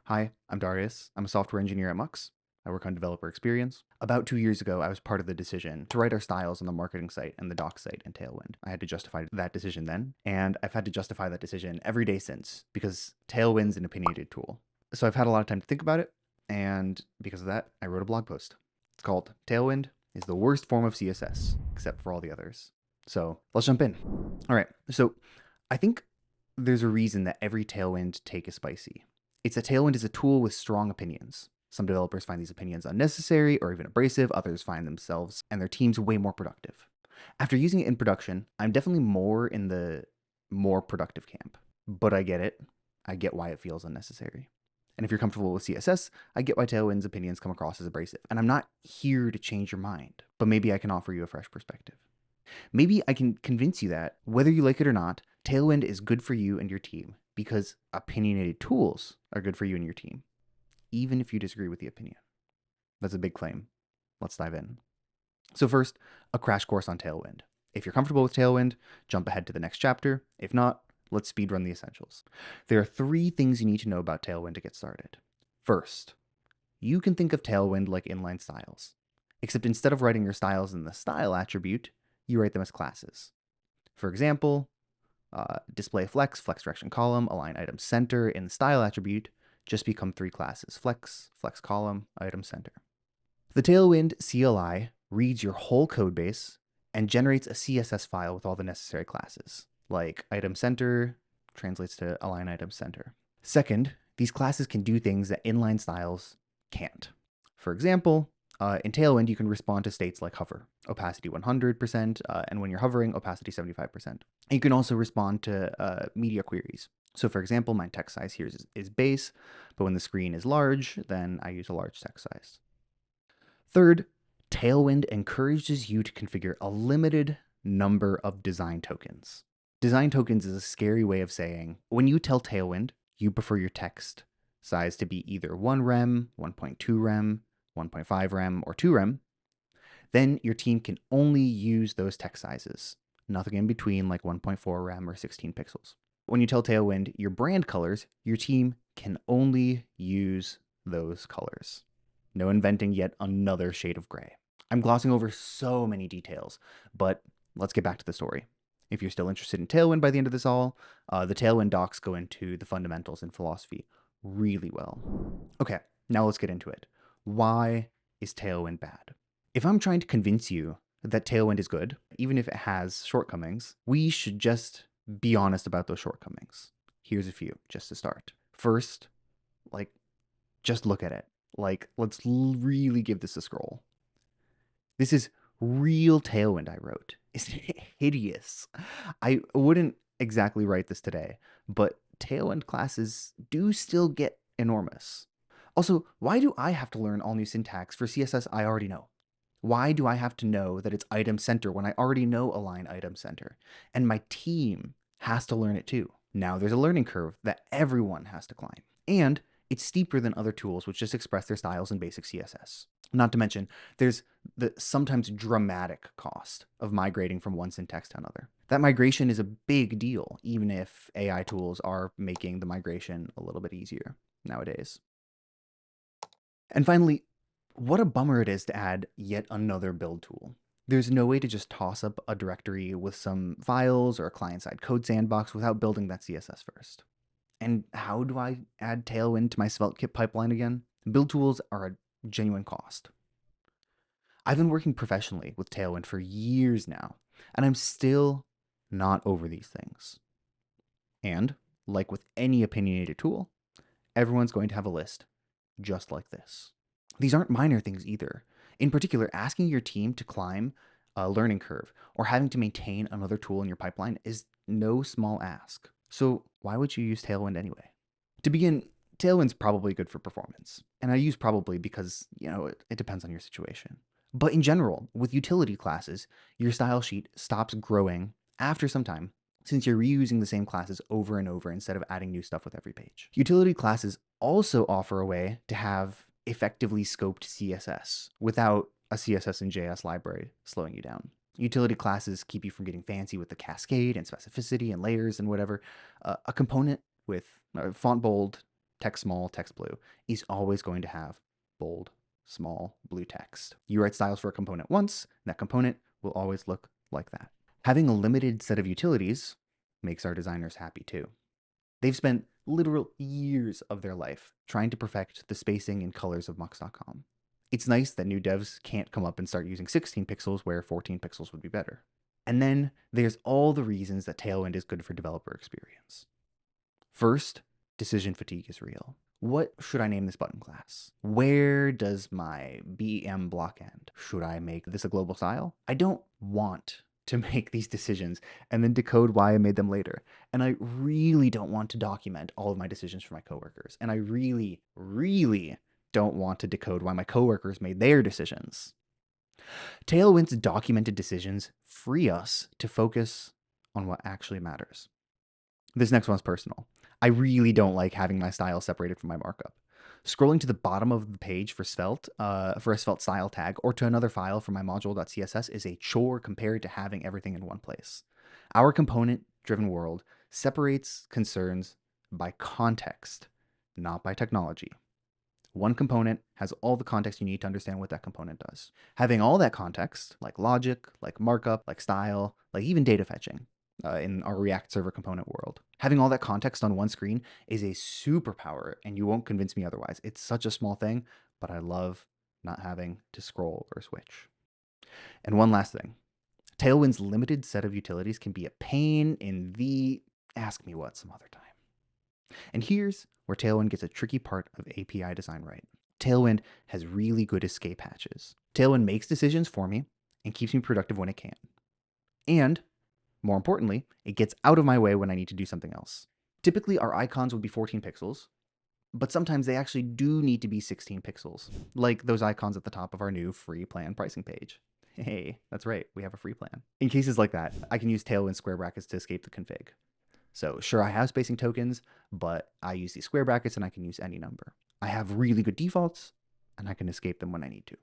Hi, I'm Darius. I'm a software engineer at Mux. I work on developer experience. About 2 years ago, I was part of the decision to write our styles on the marketing site and the doc site in Tailwind. I had to justify that decision then, and I've had to justify that decision every day since because Tailwind's an opinionated tool. So I've had a lot of time to think about it, and because of that, I wrote a blog post. It's called Tailwind is the worst form of CSS, except for all the others. So let's jump in. All right, so I think there's a reason that every Tailwind take is spicy. It's that Tailwind is a tool with strong opinions. Some developers find these opinions unnecessary or even abrasive, others find themselves and their teams way more productive. After using it in production, I'm definitely more in the more productive camp, but I get it. I get why it feels unnecessary. And if you're comfortable with CSS, I get why Tailwind's opinions come across as abrasive. And I'm not here to change your mind, but maybe I can offer you a fresh perspective. Maybe I can convince you that, whether you like it or not, Tailwind is good for you and your team because opinionated tools are good for you and your team, even if you disagree with the opinion. That's a big claim. Let's dive in. So first, a crash course on Tailwind. If you're comfortable with Tailwind, jump ahead to the next chapter. If not, let's speedrun the essentials. There are 3 things you need to know about Tailwind to get started. First, you can think of Tailwind like inline styles, except instead of writing your styles in the style attribute, you write them as classes. For example, display flex, flex direction column, align item center in the style attribute just become 3 classes: flex, flex column, item center. The Tailwind CLI reads your whole code base and generates a CSS file with all the necessary classes, like item center translates to align item center. Second, these classes can do things that inline styles can't. For example, in Tailwind, you can respond to states like hover, opacity 100%, and when you're hovering, opacity 75%. And you can also respond to media queries. So for example, my text size here is base, but when the screen is large, then I use a large text size. Third, Tailwind encourages you to configure a limited number of design tokens. Design tokens is a scary way of saying, when you tell Tailwind you prefer your text size to be either 1 rem, 1.2 rem, 1.5 rem, or 2 rem, then your team can only use those text sizes, nothing in between like 1.4 rem or 16 pixels. When you tell Tailwind your brand colors, your team can only use those colors. No inventing yet another shade of gray. I'm glossing over so many details, but let's get back to the story. If you're still interested in Tailwind by the end of this all, the Tailwind docs go into the fundamentals and philosophy really well. Okay, now let's get into it. Why is Tailwind bad? If I'm trying to convince you that Tailwind is good, even if it has shortcomings, we should just be honest about those shortcomings. Here's a few, just to start. First, just look at it. Let's really give this a scroll. This is real Tailwind I wrote. It's hideous. I wouldn't exactly write this today, but Tailwind classes do still get enormous. Also, why do I have to learn all new syntax for CSS I already know? Why do I have to know that it's item center when I already know align item center? And my team has to learn it too. Now there's a learning curve that everyone has to climb. And it's steeper than other tools which just express their styles in basic CSS. Not to mention, there's the sometimes dramatic cost of migrating from one syntax to another. That migration is a big deal, even if AI tools are making the migration a little bit easier nowadays. And finally, what a bummer it is to add yet another build tool. There's no way to just toss up a directory with some files or a client-side code sandbox without building that CSS first. And how do I add Tailwind to my SvelteKit pipeline again? Build tools are a genuine cost. I've been working professionally with Tailwind for years now, and I'm still not over these things. And, like with any opinionated tool, everyone's going to have a list just like this. These aren't minor things either. In particular, asking your team to climb a learning curve or having to maintain another tool in your pipeline is no small ask. So why would you use Tailwind anyway? To begin, Tailwind's probably good for performance. And I use probably because, it depends on your situation. But in general, with utility classes, your style sheet stops growing after some time since you're reusing the same classes over and over instead of adding new stuff with every page. Utility classes also offer a way to have effectively scoped CSS without a CSS and JS library slowing you down. Utility classes keep you from getting fancy with the cascade and specificity and layers and whatever. A component with font bold text small, text blue, is always going to have bold, small, blue text. You write styles for a component once, and that component will always look like that. Having a limited set of utilities makes our designers happy too. They've spent literal years of their life trying to perfect the spacing and colors of Mux.com. It's nice that new devs can't come up and start using 16 pixels where 14 pixels would be better. And then there's all the reasons that Tailwind is good for developer experience. First, decision fatigue is real. What should I name this button class? Where does my BEM block end? Should I make this a global style? I don't want to make these decisions and then decode why I made them later. And I really don't want to document all of my decisions for my coworkers. And I really, really don't want to decode why my coworkers made their decisions. Tailwind's documented decisions free us to focus on what actually matters. This next one's personal. I really don't like having my style separated from my markup. Scrolling to the bottom of the page for Svelte, for a Svelte style tag, or to another file from my module.css is a chore compared to having everything in one place. Our component-driven world separates concerns by context, not by technology. One component has all the context you need to understand what that component does. Having all that context, like logic, like markup, like style, like even data fetching, in our React server component world. Having all that context on one screen is a superpower, and you won't convince me otherwise. It's such a small thing, but I love not having to scroll or switch. And one last thing. Tailwind's limited set of utilities can be a pain in the ask me what some other time. And here's where Tailwind gets a tricky part of API design right. Tailwind has really good escape hatches. Tailwind makes decisions for me and keeps me productive when it can. And more importantly, it gets out of my way when I need to do something else. Typically, our icons would be 14 pixels, but sometimes they actually do need to be 16 pixels, like those icons at the top of our new free plan pricing page. Hey, that's right, we have a free plan. In cases like that, I can use Tailwind square brackets to escape the config. So sure, I have spacing tokens, but I use these square brackets and I can use any number. I have really good defaults, and I can escape them when I need to.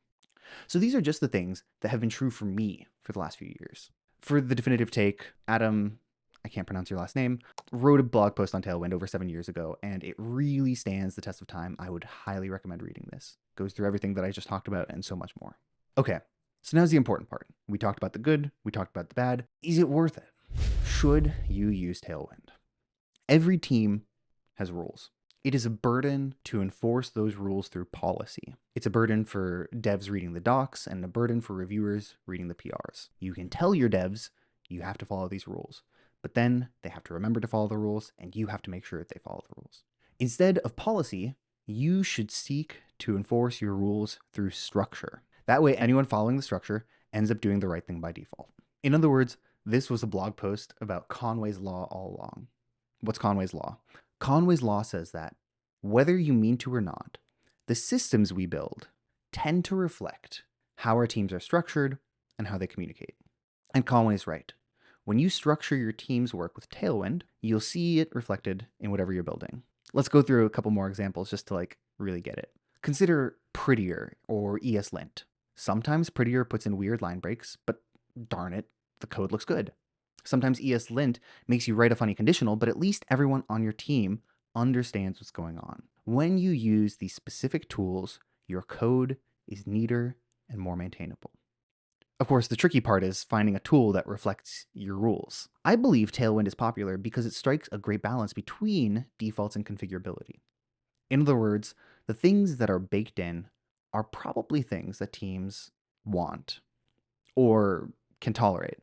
So these are just the things that have been true for me for the last few years. For the definitive take, Adam, I can't pronounce your last name, wrote a blog post on Tailwind over 7 years ago, and it really stands the test of time. I would highly recommend reading this. It goes through everything that I just talked about and so much more. Okay, so now's the important part. We talked about the good, we talked about the bad. Is it worth it? Should you use Tailwind? Every team has rules. It is a burden to enforce those rules through policy. It's a burden for devs reading the docs and a burden for reviewers reading the PRs. You can tell your devs you have to follow these rules, but then they have to remember to follow the rules, and you have to make sure that they follow the rules. Instead of policy, you should seek to enforce your rules through structure. That way, anyone following the structure ends up doing the right thing by default. In other words, this was a blog post about Conway's law all along. What's Conway's law? Conway's law says that, whether you mean to or not, the systems we build tend to reflect how our teams are structured and how they communicate. And Conway's right. When you structure your team's work with Tailwind, you'll see it reflected in whatever you're building. Let's go through a couple more examples just to really get it. Consider Prettier or ESLint. Sometimes Prettier puts in weird line breaks, but darn it, the code looks good. Sometimes ESLint makes you write a funny conditional, but at least everyone on your team understands what's going on. When you use these specific tools, your code is neater and more maintainable. Of course, the tricky part is finding a tool that reflects your rules. I believe Tailwind is popular because it strikes a great balance between defaults and configurability. In other words, the things that are baked in are probably things that teams want or can tolerate,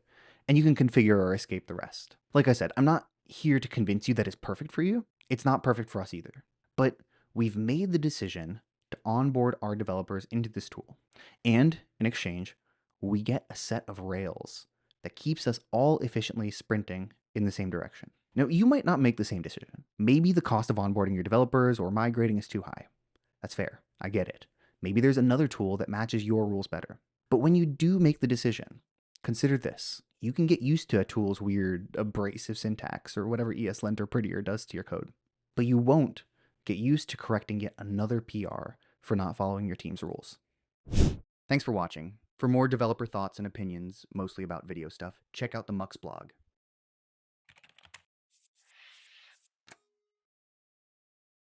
and you can configure or escape the rest. Like I said, I'm not here to convince you that it's perfect for you. It's not perfect for us either. But we've made the decision to onboard our developers into this tool. And in exchange, we get a set of rails that keeps us all efficiently sprinting in the same direction. Now, you might not make the same decision. Maybe the cost of onboarding your developers or migrating is too high. That's fair. I get it. Maybe there's another tool that matches your rules better. But when you do make the decision, consider this. You can get used to a tool's weird abrasive syntax or whatever ESLint or Prettier does to your code. But you won't get used to correcting yet another PR for not following your team's rules. Thanks for watching. For more developer thoughts and opinions, mostly about video stuff, check out the Mux blog.